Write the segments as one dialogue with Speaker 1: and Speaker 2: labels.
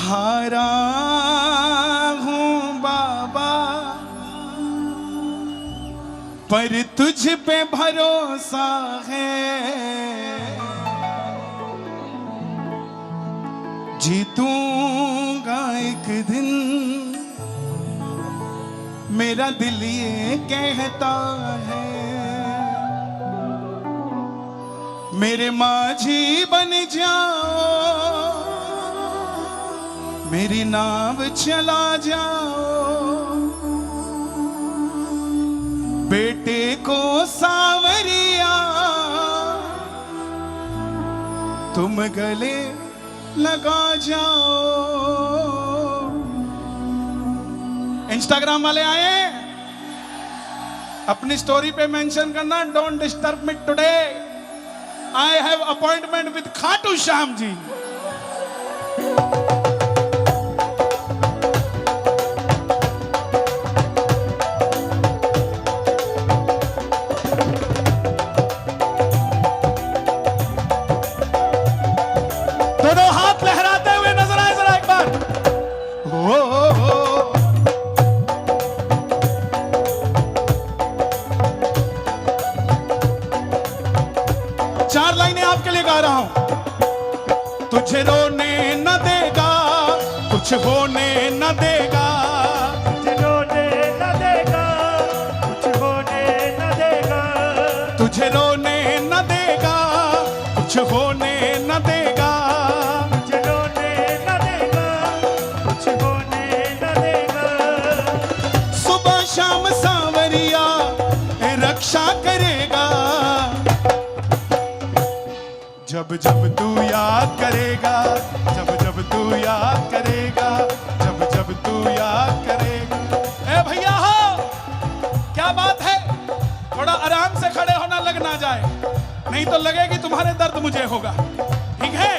Speaker 1: हारा हूँ बाबा पर तुझ पे भरोसा है, जीतूंगा एक दिन मेरा दिल ये कहता है। मेरे माझी बन जाओ, मेरी नाव चला जाओ, बेटे को सांवरिया तुम गले लगा जाओ। इंस्टाग्राम वाले आए, अपनी स्टोरी पे मेंशन करना don't disturb me today, I have appointment with Khatu Shyam ji. दोनों हाथ लहराते हुए नजर आए जरा एक बार। चार लाइनें आपके लिए गा रहा हूं। तुझे रोने न देगा, कुछ होने न देगा,
Speaker 2: तुझे रोने न देगा, कुछ होने न देगा,
Speaker 1: तुझे रोने न देगा, कुछ होने न देगा,
Speaker 2: तुझे रोने न देगा, कुछ होने न देगा।
Speaker 1: सुबह शाम सांवरिया रक्षा करेगा, जब जब तू याद करेगा, जब जब तू याद करेगा, जब जब तू याद करेगा। ए भैया हो, क्या बात है, थोड़ा आराम से खड़े होना, लग ना जाए, नहीं तो लगेगी तुम्हारे दर्द मुझे होगा। ठीक है,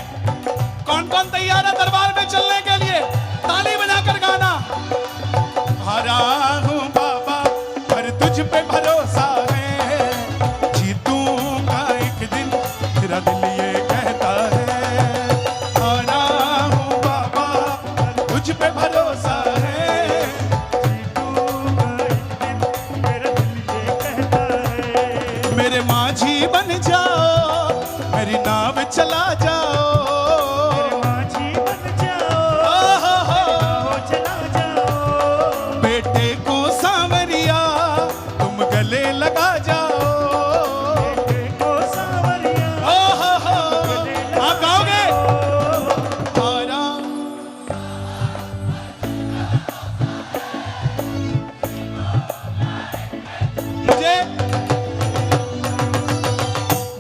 Speaker 1: कौन कौन तैयार है दरबार में चलने के लिए? ताली बजाकर गाना। हारा हूं बाबा पर तुझ पे भरोसा है, जीतूंगा एक दिन तेरा दिल ये कहता है। हारा हूं बाबा पर तुझ पे भरोसा है,
Speaker 2: जीतूंगा एक दिन मेरा दिल ये कहता है।
Speaker 1: मेरे माझी बन जाओ, मेरी नाव चला जाओ,
Speaker 2: मेरे माझी बन जाओ, हो चला जाओ,
Speaker 1: बेटे को सांवरिया तुम गले लगा जाओ।
Speaker 2: बेटे को सांवरिया
Speaker 1: आप गाओगे? हारा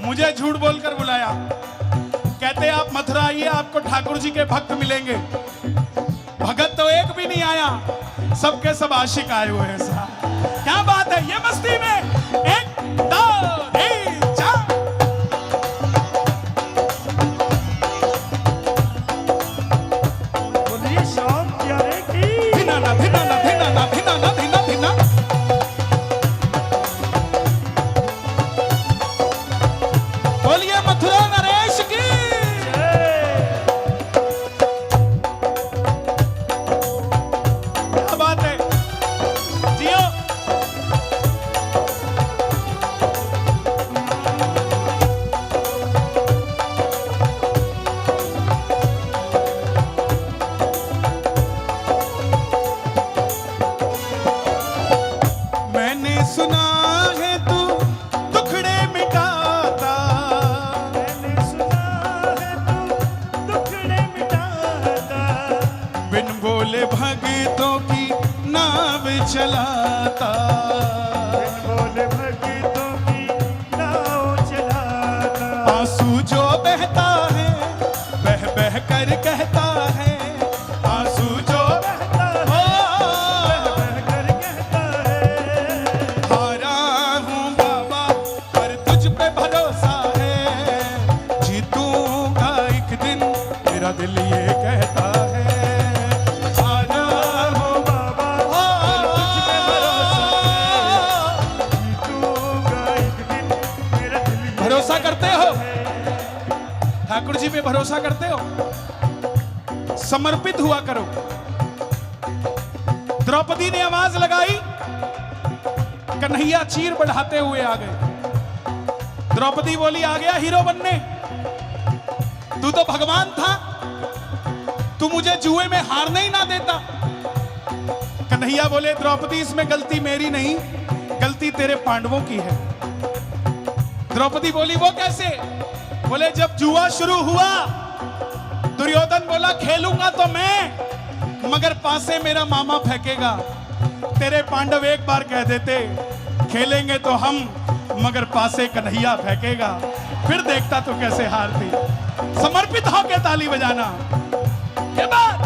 Speaker 1: मुझे झूठ बोलकर बुलाया, कहते आप मथुरा आइए, आपको ठाकुर जी के भक्त मिलेंगे। भगत तो एक भी नहीं आया, सबके सब आशिक आए हुए हैं साहब। क्या बात है, ये मस्ती में एक दो तीन चार।
Speaker 2: बोलिए शाम प्यारे की।
Speaker 1: धिना ना धिना ना धिना ना धिना ना धिना धिना। बोलिए मथुरा नरेश की। क्या बात है, जियो। मैंने सुना है तू टुकड़े मिटाता,
Speaker 2: मैंने सुना है तू टुकड़े मिटाता,
Speaker 1: बिन बोले भगतों की नाव चलाता।
Speaker 2: बिन बोले भगतों की नाव चलाता,
Speaker 1: आंसू जो बहता है बह बह कर कहता है, आंसू जो
Speaker 2: कहता है, बह बह कर कहता है।
Speaker 1: हारा हूं बाबा पर तुझ पे भरोसा है, जीतूंगा एक दिन मेरा दिल ये कहता है। हारा हूं
Speaker 2: बाबा तुझ पे भरोसा है, जीतूंगा एक दिन मेरा दिल ये
Speaker 1: भरोसा करते हो?
Speaker 2: है।
Speaker 1: ठाकुर जी पे भरोसा करते हो? समर्पित हुआ करो। द्रौपदी ने आवाज लगाई, कन्हैया चीर बढ़ाते हुए आ गए। द्रौपदी बोली, आ गया हीरो बनने, तू तो भगवान था, तू मुझे जुए में हारने ही ना देता। कन्हैया बोले, द्रौपदी इसमें गलती मेरी नहीं, गलती तेरे पांडवों की है। द्रौपदी बोली, वो कैसे? बोले, जब जुआ शुरू हुआ, दुर्योधन बोला खेलूंगा तो मैं, मगर पासे मेरा मामा फेंकेगा। तेरे पांडव एक बार कह देते खेलेंगे तो हम, मगर पासे कन्हैया फेंकेगा, फिर देखता तू कैसे हारती। समर्पित होके ताली बजाना। ये बात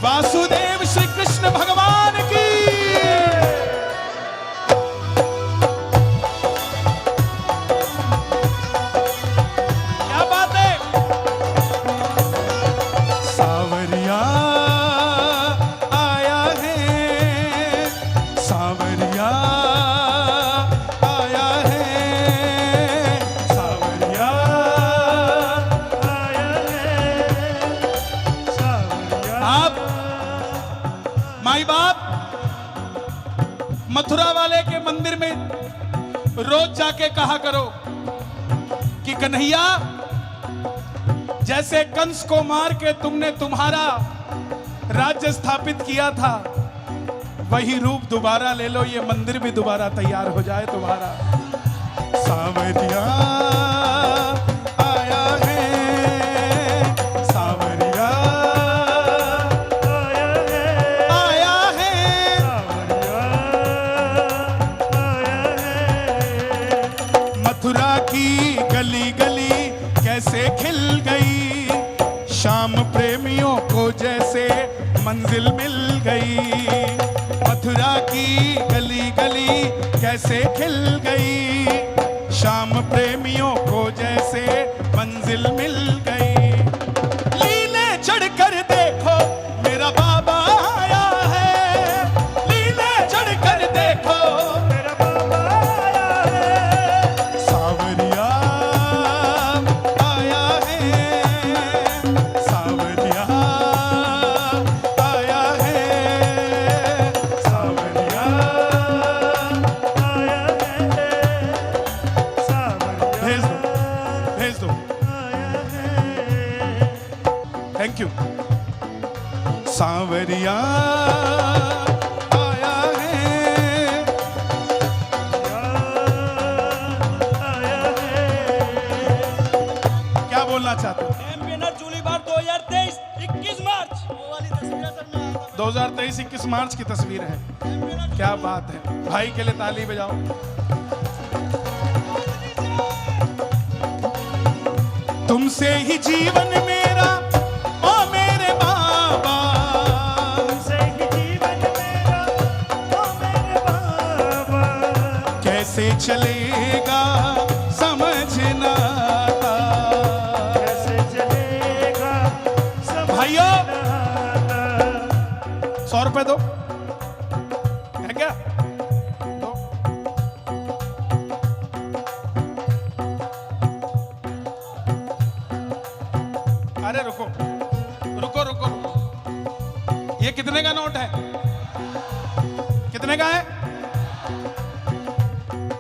Speaker 1: वासुदेव श्री कृष्ण भगवान की। क्या बात है। सावरिया आया है, सावरिया आया है, सावरिया
Speaker 2: आया है, सावरिया।
Speaker 1: आप माई बाप मथुरा वाले के मंदिर में रोज जाके कहा करो कि कन्हैया, जैसे कंस को मार के तुमने तुम्हारा राज्य स्थापित किया था, वही रूप दोबारा ले लो, ये मंदिर भी दोबारा तैयार हो जाए तुम्हारा। सावरिया आया है, सावरिया
Speaker 2: आया है,
Speaker 1: आया है।
Speaker 2: सावरिया आया है।
Speaker 1: मथुरा की गली गली कैसे खिल गई, शाम प्रेमियों को जैसे मंजिल मिल गई। मथुरा की गली गली कैसे खिल गई, शाम प्रेमियों को जैसे मंजिल मिल गई। लीले चढ़कर देखो मेरा बाबा आया है, लीले चढ़कर देखो
Speaker 2: मेरा बाबा आया है,
Speaker 1: सावरिया आया है, सावरिया आया है, सावरिया।
Speaker 2: आया है, सावरिया
Speaker 1: भेज दो, भेज दो।
Speaker 2: आया है।
Speaker 1: Thank you. सावरिया आया है।
Speaker 2: आया है।
Speaker 1: क्या बोलना चाहते हो?
Speaker 3: चैंपियनर जूली बार 2023 21 मार्च। वो वाली तस्वीर सर में आता
Speaker 1: 2023 21 मार्च की तस्वीर है। क्या बात है। भाई के लिए ताली बजाओ। तुमसे ही जीवन मेरा, ओ मेरे बाबा,
Speaker 2: तुमसे ही जीवन मेरा, ओ मेरे बाबा।
Speaker 1: कैसे चलेगा समझना आता।
Speaker 2: कैसे चलेगा
Speaker 1: भाइयों,
Speaker 2: समझना।
Speaker 1: 100 रुपए दो, है क्या? दो। अरे रुको रुको रुको रुको, ये कितने का नोट है? कितने का है?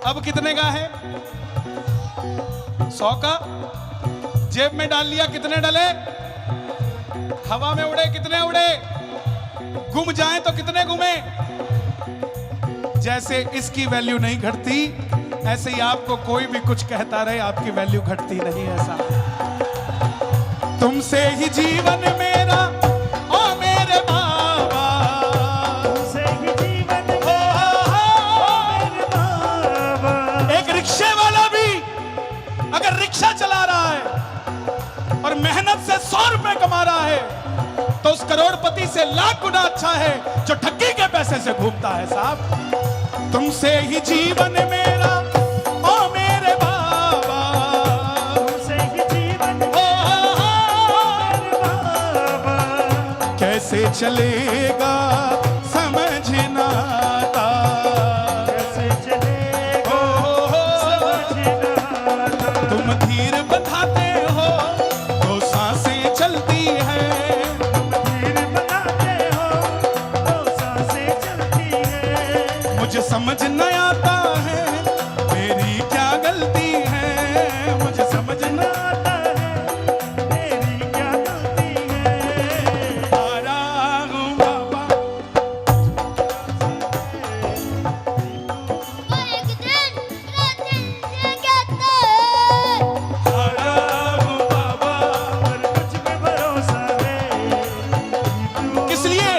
Speaker 1: अब कितने का है? 100 का। जेब में डाल लिया, कितने डले? हवा में उड़े, कितने उड़े? गुम जाएं तो कितने घूमे? जैसे इसकी वैल्यू नहीं घटती, ऐसे ही आपको कोई भी कुछ कहता रहे, आपकी वैल्यू घटती नहीं। ऐसा तुमसे ही जीवन मेरा, ओ मेरे बाबा,
Speaker 2: तुमसे ही जीवन मेरा, ओ मेरे बाबा।
Speaker 1: एक रिक्शे वाला भी अगर रिक्शा चला रहा है और मेहनत से 100 रुपए कमा रहा है, तो उस करोड़पति से लाख गुना अच्छा है जो ठगी के पैसे से घूमता है। साहब, तुमसे ही जीवन मेरा, ओ मेरे बाबा,
Speaker 2: तुमसे ही जीवन
Speaker 1: ओ कैसे चलेगा समझ ना आता।
Speaker 2: कैसे चलेगा समझ ना आता।
Speaker 1: तुम धीर बंधाते हो तो सांसें चलती है,
Speaker 2: धीर बनाते हो तो सांसें चलती है।
Speaker 1: मुझे समझ न आता है मेरी क्या गलती है, मुझे समझ न
Speaker 2: आता है मेरी क्या गलती है।
Speaker 1: हारा हूँ बाबा।
Speaker 4: वो एक दिन मेरा दिल ये कहता है,
Speaker 1: हारा हूँ बाबा।
Speaker 2: पर कुछ पे भरोसा है।
Speaker 1: किस लिए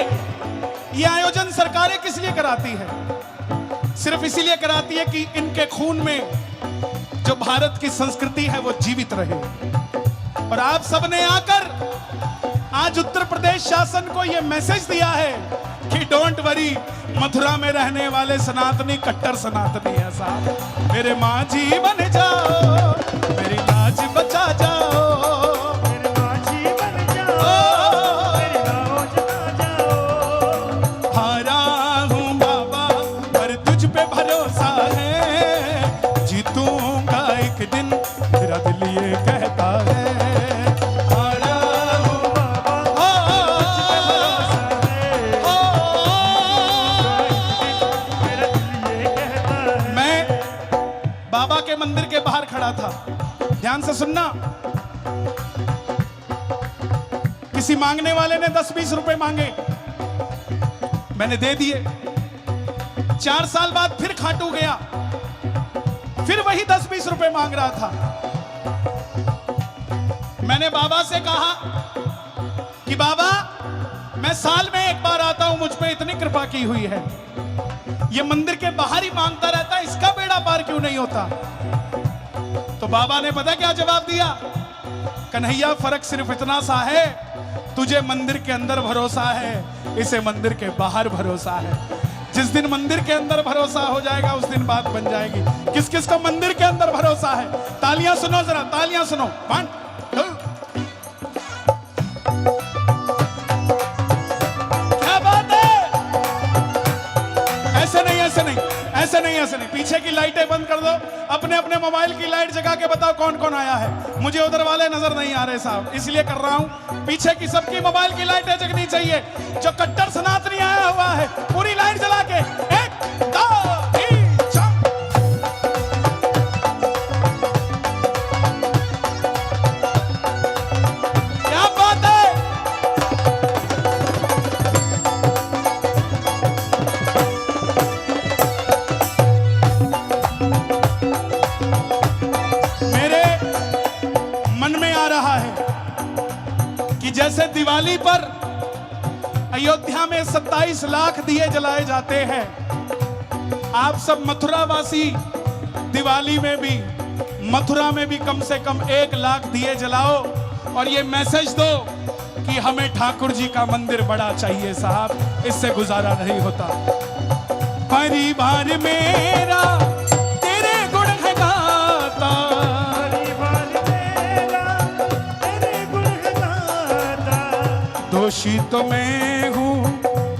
Speaker 1: ये आयोजन सरकारें किस लिए कराती है? सिर्फ इसीलिए कराती है कि इनके खून में जो भारत की संस्कृति है वो जीवित रहे। और आप सबने आकर आज उत्तर प्रदेश शासन को यह मैसेज दिया है कि डोंट वरी, मथुरा में रहने वाले सनातनी कट्टर सनातनी है साहब। मेरे माँ जी बन जाओ, मेरी लाज बचा जाओ।
Speaker 2: मेरे माझी बन जाओ, मेरी लाज बचा जाओ।
Speaker 1: हारा हूँ बाबा पर तुझ पे भरोसा है, जीतूंगा एक दिन मेरा दिल ये कहता है। हारा हूँ
Speaker 2: बाबा तुझ पे भरोसा है। मेरा दिल ये कहता है।
Speaker 1: मैं बाबा के मंदिर के बाहर खड़ा था, ध्यान से सुनना। किसी मांगने वाले ने 10-20 रुपए मांगे, मैंने दे दिए। 4 साल बाद फिर खाटू गया, फिर वही 10-20 रुपए मांग रहा था। मैंने बाबा से कहा कि बाबा मैं साल में एक बार आता हूं, मुझ पे इतनी कृपा की हुई है, ये मंदिर के बाहर ही मांगता रहता है, इसका बेड़ा पार क्यों नहीं होता? तो बाबा ने पता क्या जवाब दिया? कन्हैया फर्क सिर्फ इतना सा है, तुझे मंदिर के अंदर भरोसा है, इसे मंदिर के बाहर भरोसा है। जिस दिन मंदिर के अंदर भरोसा हो जाएगा उस दिन बात बन जाएगी। किस किस को मंदिर के अंदर भरोसा है? तालियां सुनो जरा, तालियां सुनो। 1 2 क्या बात है? ऐसे नहीं, ऐसे नहीं, ऐसे नहीं, ऐसे नहीं। पीछे की लाइटें बंद कर दो, अपने अपने मोबाइल की लाइट जगा के बताओ कौन कौन आया है। मुझे उधर वाले नजर नहीं आ रहे साहब, इसलिए कर रहा हूं। पीछे की सबकी मोबाइल की लाइटें जगनी चाहिए। जो कट्टर सनातनी आया हुआ है पूरी लाइट जला के 1 2 3 4। क्या बात है? मेरे मन में आ रहा है कि जैसे दिवाली पर अयोध्या में 27 लाख दिए जलाए जाते हैं, आप सब मथुरा वासी दिवाली में भी, मथुरा में भी कम से कम 1 लाख दिए जलाओ और ये मैसेज दो कि हमें ठाकुर जी का मंदिर बड़ा चाहिए साहब, इससे गुजारा नहीं होता। परिवार मेरा तेरे गुण है गाता,
Speaker 2: परिवार मेरा तेरे गुण है गाता।
Speaker 1: दोषी तो मैं हूँ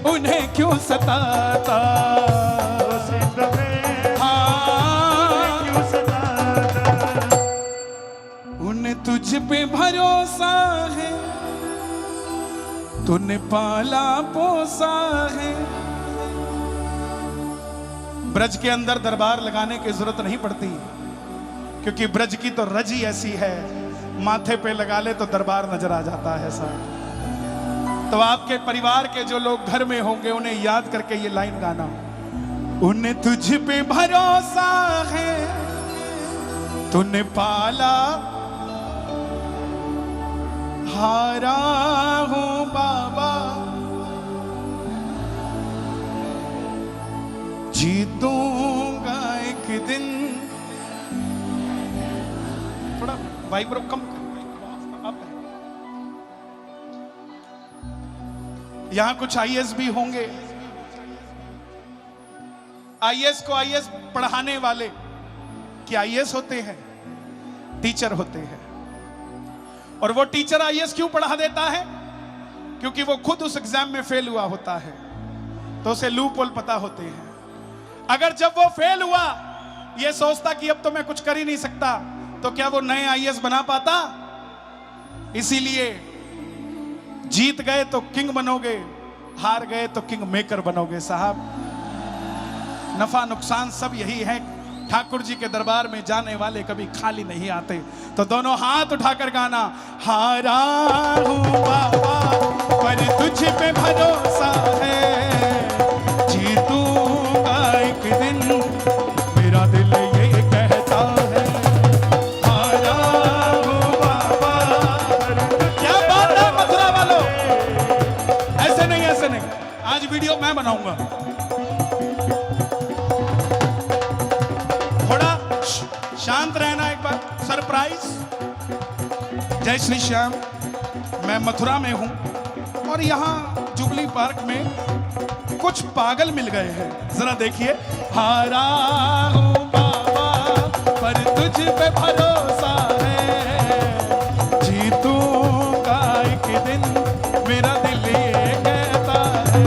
Speaker 1: उन्हें क्यों सताता।
Speaker 2: दोषी तो मैं
Speaker 1: हाँ,
Speaker 2: क्यों सताता।
Speaker 1: उन्हें तुझ पे भरोसा है, तूने पाला पोसा है। ब्रज के अंदर दरबार लगाने की जरूरत नहीं पड़ती, क्योंकि ब्रज की तो रज ही ऐसी है, माथे पे लगा ले तो दरबार नजर आ जाता है साहब। तो आपके परिवार के जो लोग घर में होंगे उन्हें याद करके ये लाइन गाना, उन्हें तुझ पे भरोसा है, तूने पाला हारा हूं बाबा, जीतूंगा एक दिन। थोड़ा वाइब्रो कम अब यहां कुछ आईएएस भी होंगे। आईएएस को आईएएस पढ़ाने वाले क्या आईएएस होते हैं? टीचर होते हैं। और वो टीचर आईएएस क्यों पढ़ा देता है? क्योंकि वो खुद उस एग्जाम में फेल हुआ होता है, तो उसे लूप होल पता होते हैं। अगर जब वो फेल हुआ ये सोचता कि अब तो मैं कुछ कर ही नहीं सकता, तो क्या वो नए आईएएस बना पाता? इसीलिए जीत गए तो किंग बनोगे, हार गए तो किंग मेकर बनोगे साहब। नफा नुकसान सब यही है। ठाकुर जी के दरबार में जाने वाले कभी खाली नहीं आते। तो दोनों हाथ उठाकर गाना, हारा हूँ बाबा पर तुझ पे भरोसा है, जीतूंगा एक दिन मेरा दिल ये कहता है। हारा हूँ बाबा। क्या बात है मथुरा वालों, ऐसे नहीं ऐसे नहीं, आज वीडियो मैं बनाऊंगा। शांत रहना एक बार। सरप्राइज। जय श्री श्याम। मैं मथुरा में हूं और यहां जुबली पार्क में कुछ पागल मिल गए हैं, जरा देखिए। हारा हूं बाबा पर तुझ पे भरोसा है, जीतूंगा एक दिन मेरा दिल ये कहता है।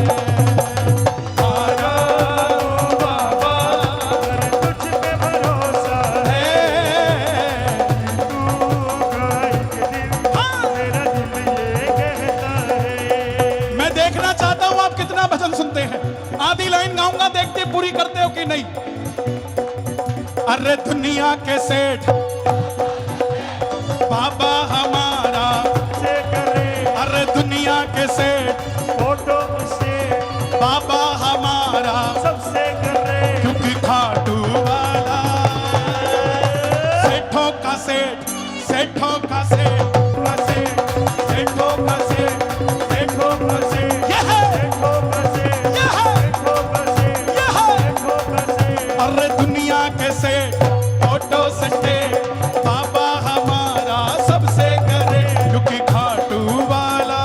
Speaker 1: भजन सुनते हैं, आधी लाइन गाऊंगा, देखते पूरी करते हो कि नहीं। अरे दुनिया के सेठ बाबा हमारा से करे, अरे दुनिया के सेठ फोटो से बाबा हमारा सबसे करे, क्योंकि खाटू वाला सेठों का सेठ, सेठों का सेठ, सेठों का सेठ, सेठों का सेठ, अरे दुनिया के सेठ फोटो सट्टे बाबा हमारा सबसे करे, क्योंकि खाटू वाला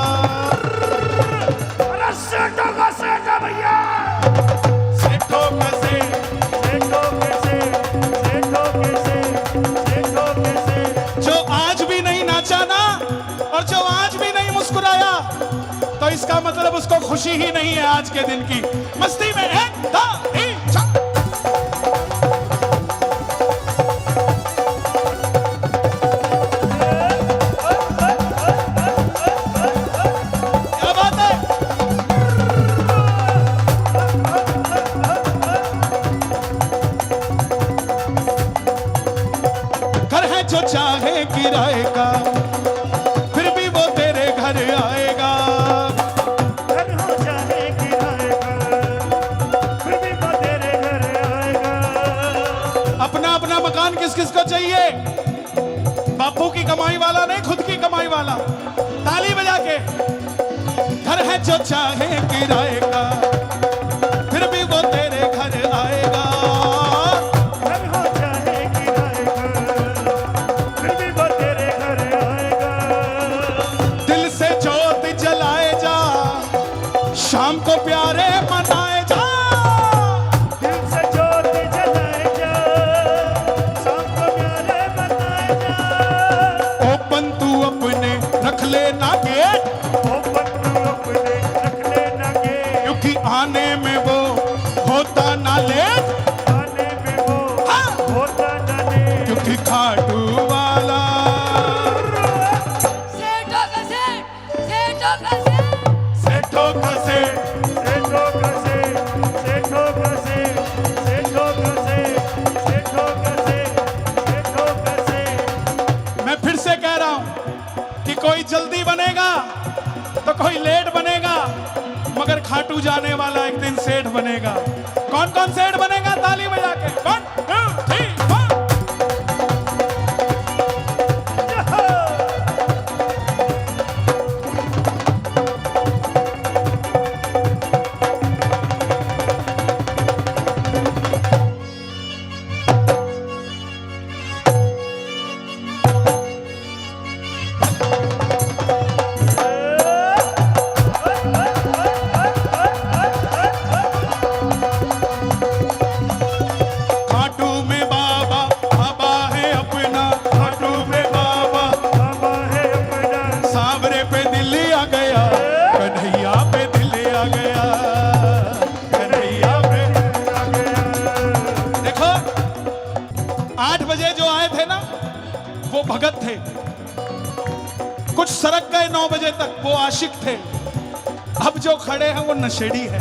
Speaker 2: अरे सेठों का सेठ है भैया,
Speaker 1: सेठों का सेठ,
Speaker 2: सेठों के सेठ, सेठों के सेठ, सेठों के सेठ।
Speaker 1: जो आज भी नहीं नाचा ना और जो आज भी नहीं मुस्कुराया, तो इसका मतलब उसको खुशी ही नहीं है आज के दिन की। मस्ती में एक दो तीन चार। क्या बात है? घर है जो चाहे किराए का, फिर भी वो तेरे घर आएगा।
Speaker 2: घर हो जाए किराए का, फिर भी वो तेरे घर आएगा।
Speaker 1: अपना अपना मकान किस किस को चाहिए? बापू की कमाई वाला नहीं, खुद की कमाई वाला। ताली बजा के। घर है जो चाहे किराए का, फिर भी वो तेरे घर आएगा।
Speaker 2: घर हो जाए किराए का, फिर भी वो तेरे घर आएगा।
Speaker 1: दिल से ज्योत जलाए जा, शाम को प्यारे मनाए जा।
Speaker 2: दिल से ज्योति जलाए जा, शाम को प्यारे मनाए जा।
Speaker 1: ओपन तू अपने रख लेना गेट,
Speaker 2: ओपन तू अपने रख लेना गेट,
Speaker 1: क्योंकि आने में वो होता ना लेट।
Speaker 2: आने में वो होता ना लेट।
Speaker 1: क्योंकि खाटू वाला
Speaker 4: सेठों का सेठ, सेठों का सेठ,
Speaker 1: सेठों का सेठ,
Speaker 2: सेठों का सेठ, सेठों का सेठ, सेठों का सेठ, सेठों का सेठ, सेठों का सेठ।
Speaker 1: मैं फिर से कह रहा हूं कि कोई जल्दी बनेगा तो कोई लेट बनेगा, मगर खाटू जाने वाला एक दिन सेठ बनेगा। कौन कौन सेठ बनेगा? ताली बजा के। 1 2 3 4। खाटू सरक गए 9 बजे तक, वो आशिक थे। अब जो खड़े हैं वो नशेड़ी है।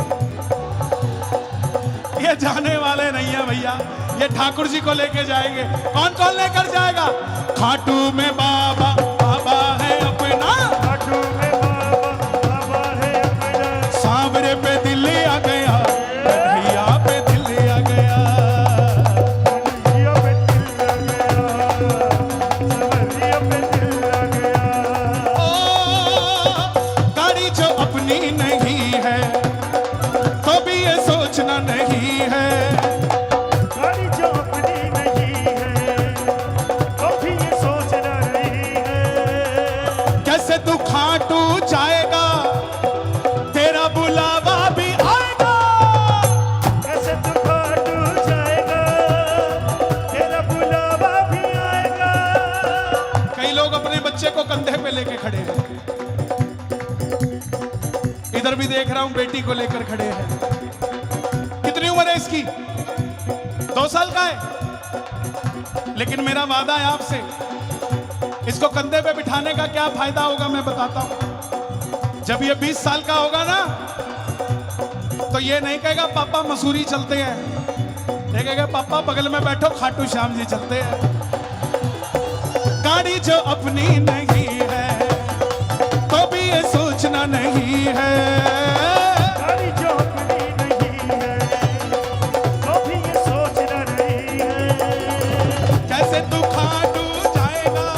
Speaker 1: ये जाने वाले नहीं है भैया, ये ठाकुर जी को लेके जाएंगे। कौन कौन लेकर जाएगा? खाटू में बाबा, बाबा है अपना,
Speaker 2: खाटू में बाबा है अपना,
Speaker 1: सांवरे पे दिल आ गया, भैया पे दिल आ गया।
Speaker 2: कन्हैया पे दिल आ गया, संवरिया पे दिल आ गया।
Speaker 1: ओ गाड़ी जो अपनी नहीं है तो भी ये सोचना नहीं है,
Speaker 2: गाड़ी जो अपनी नहीं है तो भी ये सोचना नहीं है।
Speaker 1: कैसे तू खाटू जाएगा, तेरा बुलावा भी आएगा।
Speaker 2: कैसे तू खाटू जाएगा, तेरा बुलावा भी आएगा।
Speaker 1: कई लोग अपने बच्चे को कंधे पे लेके खड़े हैं, इधर भी देख रहा हूं बेटी को लेकर खड़े हैं। कितनी उम्र है इसकी? 2 साल का है। लेकिन मेरा वादा है आपसे, इसको कंधे पे बिठाने का क्या फायदा होगा मैं बताता हूं। जब ये 20 साल का होगा ना, तो ये नहीं कहेगा पापा मसूरी चलते हैं, ये कहेगा पापा बगल में बैठो खाटू श्याम जी चलते हैं। गाड़ी जो अपनी नहीं है तो भी ये सोचना नहीं है,
Speaker 2: गाड़ी जो अपनी नहीं है तो भी ये सोचना नहीं है।
Speaker 1: कैसे तू खाटू जाएगा,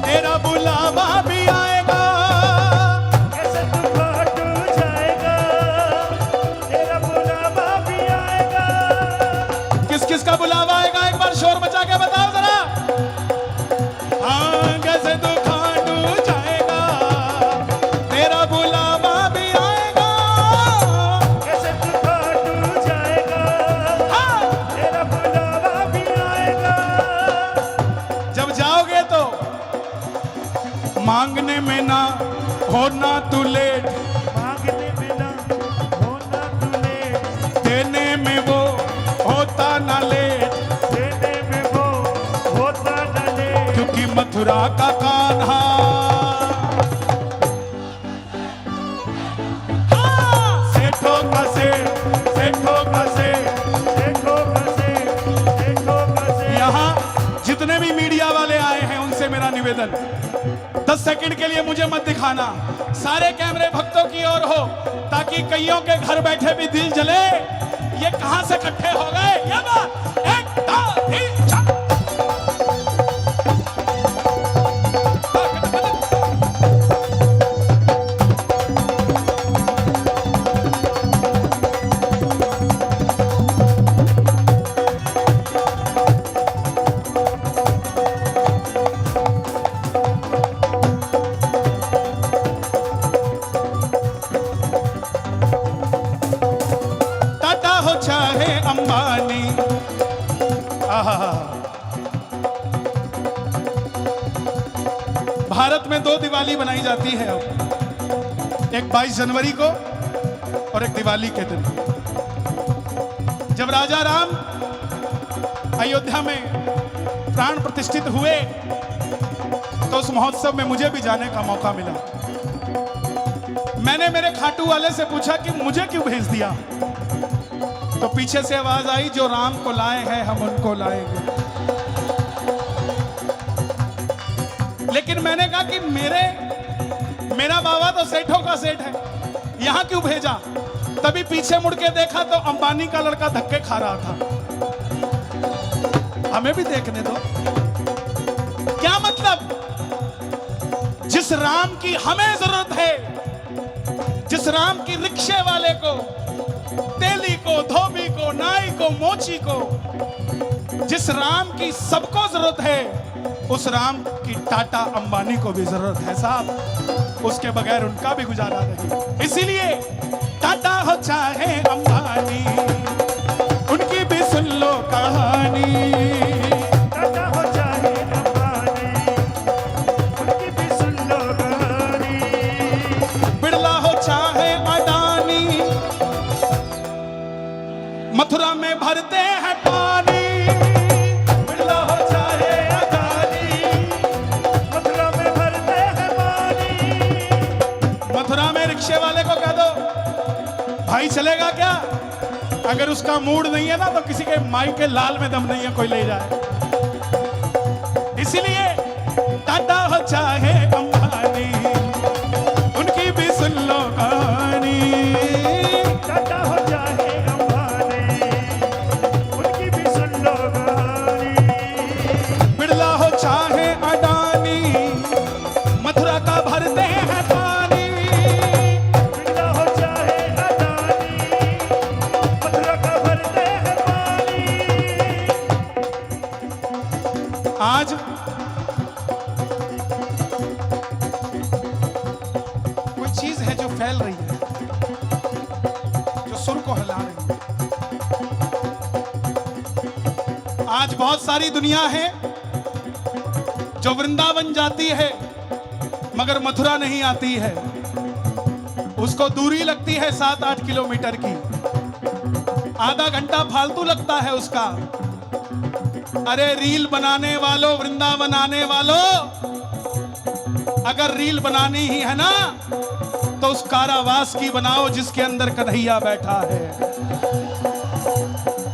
Speaker 1: तेरा बुलावा भी आएगा।
Speaker 2: कैसे तू खाटू जाएगा, तेरा बुलावा भी आएगा।
Speaker 1: किस किस का बुलावा आएगा, एक बार शोर मचा के बताओ जरा। हाँ, कैसे तू खाटू जाएगा, तेरा बुलावा भी आएगा।
Speaker 2: कैसे तू खाटू जाएगा,
Speaker 1: हाँ,
Speaker 2: तेरा बुलावा भी आएगा।
Speaker 1: जब जाओगे तो मांगने में ना होना तू लेट,
Speaker 2: मांगने में ना होना तू लेट,
Speaker 1: देने में वो होता ना लेट।
Speaker 2: देने में वो होता न लेट।
Speaker 1: क्योंकि मथुरा का कान्हा सेठों का सेठ, सेठों का सेठ।
Speaker 2: देखो कैसे, देखो कैसे।
Speaker 1: यहाँ जितने भी मीडिया वाले आए हैं उनसे मेरा निवेदन, 10 सेकंड के लिए मुझे मत दिखाना, सारे कैमरे भक्तों की ओर हो, ताकि कईयों के घर बैठे भी दिल जले। ये कहां से इकट्ठे हो गए? ये बात 1 2 3 4। टाटा हो चाहे अंबानी, आहा, भारत में 2 दिवाली बनाई जाती है अब, एक 22 जनवरी को और एक दिवाली के दिन। जब राजा राम अयोध्या में प्राण प्रतिष्ठित हुए तो उस महोत्सव में मुझे भी जाने का मौका मिला। मैंने मेरे खाटू वाले से पूछा कि मुझे क्यों भेज दिया, तो पीछे से आवाज आई, जो राम को लाए हैं हम उनको लाएंगे। लेकिन मैंने कहा कि मेरा बाबा तो सेठों का सेठ है, यहां क्यों भेजा? तभी पीछे मुड़ के देखा तो अंबानी का लड़का धक्के खा रहा था। हमें भी देखने दो। क्या मतलब? जिस राम की हमें जरूरत है, जिस राम की रिक्शे वाले को, तेली को, धोबी को, नाई को, मोची को, जिस राम की सबको जरूरत है, उस राम की टाटा अंबानी को भी जरूरत है साहब। उसके बगैर उनका भी गुजारा नहीं। इसीलिए टाटा हो चाहे अंबानी, उनकी भी सुन लो कहानी।
Speaker 2: टाटा हो चाहे अंबानी, उनकी भी सुन लो कहानी।
Speaker 1: बिरला हो चाहे अडानी, मथुरा में भरते हैं पानी। बिरला हो चाहे अडानी,
Speaker 2: मथुरा में भरते हैं पानी।
Speaker 1: भाई चलेगा क्या? अगर उसका मूड नहीं है ना तो किसी के माई के लाल में दम नहीं है, कोई ले जाए। इसीलिए टाटा हो चाहे अंबानी, उनकी भी सुन लो कहानी।
Speaker 2: टाटा हो चाहे अंबानी, उनकी भी सुन लो कहानी।
Speaker 1: बिरला हो चाहे अडानी, मथुरा का भरते हैं पानी।
Speaker 2: बिरला हो चाहे अडानी, मथुरा का भरते हैं पानी।
Speaker 1: आज कोई चीज है जो फैल रही है, जो सुर को हिला रही है। आज बहुत सारी दुनिया है जो वृंदावन जाती है मगर मथुरा नहीं आती है। उसको दूरी लगती है 7-8 किलोमीटर की, आधा घंटा फालतू लगता है उसका। अरे रील बनाने वालों, वृंदावन आने वालों, अगर रील बनानी ही है ना तो उस कारावास की बनाओ जिसके अंदर कन्हैया बैठा है।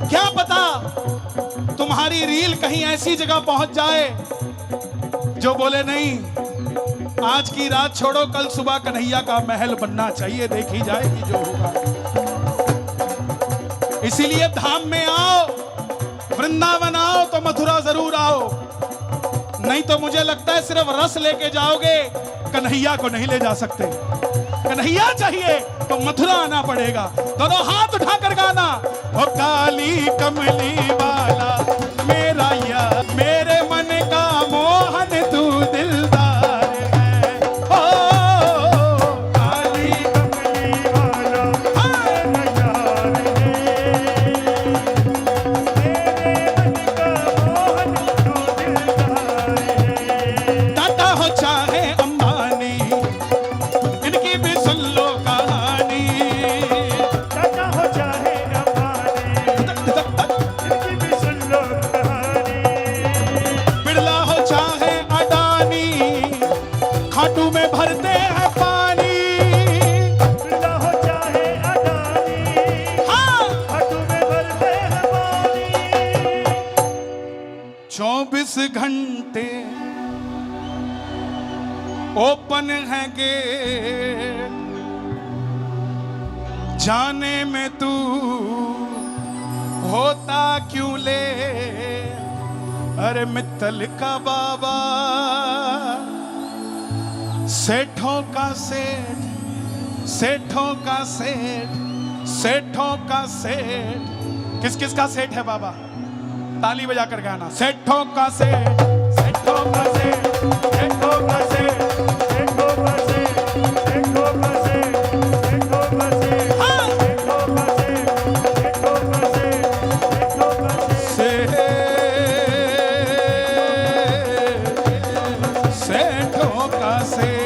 Speaker 1: क्या पता तुम्हारी रील कहीं ऐसी जगह पहुंच जाए जो बोले नहीं, आज की रात छोड़ो, कल सुबह कन्हैया का महल बनना चाहिए, देखी जाएगी जो होगा। इसीलिए धाम में आओ, वृंदावन आओ तो मथुरा जरूर आओ, नहीं तो मुझे लगता है सिर्फ रस लेके जाओगे, कन्हैया को नहीं ले जा सकते। कन्हैया चाहिए तो मथुरा आना पड़ेगा। दोनों हाथ उठाकर गाना, ओ काली कमली वाला मेरा यार, मेरे मन का मोहन तू दिलदार है। ओ काली
Speaker 2: कमली वाला मेरा यार है, मेरे मन का मोहन तू दिलदार है।
Speaker 1: टाटा हो चाहे अंबानी, इनकी भी सुन लो कहानी।
Speaker 2: टाटा हो चाहे अंबानी, इनकी भी सुन लो कहानी।
Speaker 1: बिरला हो चाहे अडानी, खाटू में भरते हैं पानी।
Speaker 2: बिरला हो चाहे अडानी,
Speaker 1: हाँ,
Speaker 2: खाटू में भरते हैं पानी।
Speaker 1: 24 घंटे ओपन है गेट, जाने में तू होता क्यों ले। अरे मित्तल का बाबा, सेठों का सेठ, सेठों का सेठ, सेठों का सेठ। किस किस का सेठ है बाबा? ताली बजाकर गाना, सेठों का सेठ, सेठों का सेठ, सेठों का सेठ।
Speaker 2: देखो बसे, देखो बसे, देखो बसे,
Speaker 1: हाँ।
Speaker 2: देखो बसे, देखो बसे, देखो बसे।
Speaker 1: सेठों का सेठ।